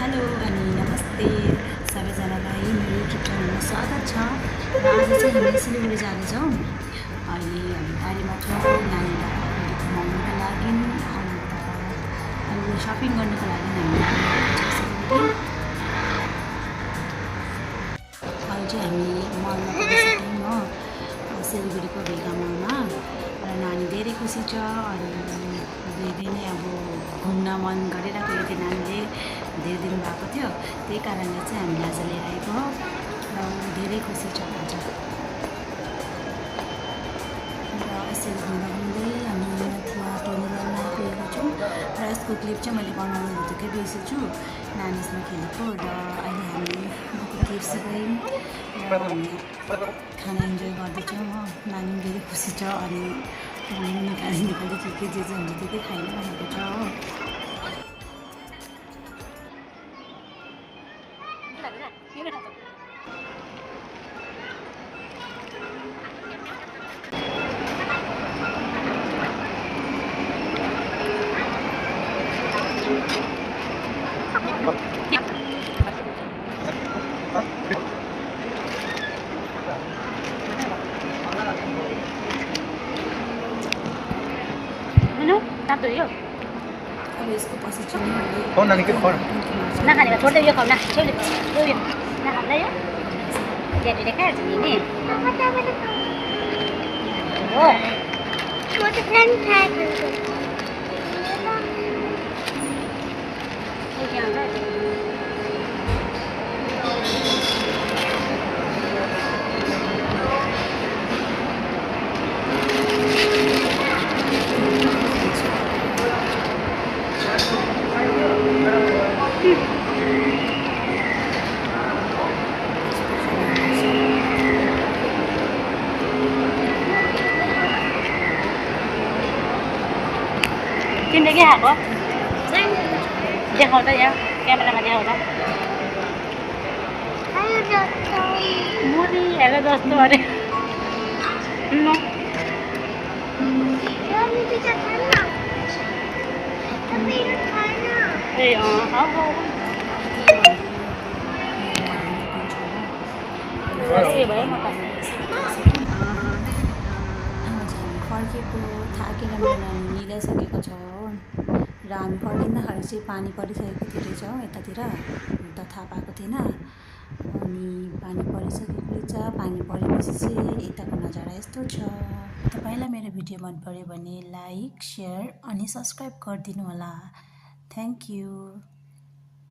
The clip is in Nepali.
हेलो अनि नमस्ते सबैजनालाई मेरो युट्युब च्यानलमा स्वागत छ। र आज चाहिँ हामी सिलगढी जाँदैछौँ। अहिले हामी गाडीमा छौँ नानीलाई घुमाउनुको लागि, अन्त अनि सपिङ गर्नुको लागि हामी सिलगढी। अहिले चाहिँ हामी मलमा पुगिसक्यौँ हो, सिलगढीको भेगा मलमा। र नानी धेरै खुसी छ। अनि धेरै नै अब घुम्न मन गरिरहेको थियो नानीले, धेरै दिन भएको थियो, त्यही कारणले चाहिँ हामीले आज लिएर आएको हो र धेरै खुसी छ आज। र यसरी घुम्दा घुम्दै हामी यहाँ टोनील्यान्डमा पुगेको छौँ र यसको क्लिप चाहिँ मैले बनाउनु बित्तिकै बिर्सेछु नानीसँग खेलेको। र अहिले हामी केएफसी गयौँ र हामी खाना इन्जोय गर्दैछौँ हो। नानी धेरै खुसी छ। अनि निकाली के जे हुन्छ त्यही खाइन भनेको छ हो। अब यसको पछि चाहिँ नखाने छोड दे, यो खाऊ न, छोड्यो यो नखाउँदा यो ड्याडीले खाइहाल्छ नि हो। म त फ्रेन्ड खाएको तिमीले के खाएको देखाउ त, यहाँ क्यामेरामा देखाउ त। मुरी हेर जस्तो अरे ए भयो म त फर्केको थाकेर मेरो नानी मिलाइसकेको छ र हामी फर्किँदाखेरि चाहिँ पानी परिसकेको थियो रहेछ हो यतातिर, त थाहा पाएको थिएन। अनि पानी परिसकेको रहेछ। पानी परेपछि चाहिँ यताको नजारा यस्तो छ। तपाईँलाई मेरो भिडियो मन पर्यो भने लाइक, सेयर अनि सब्सक्राइब गरिदिनु होला। Thank you.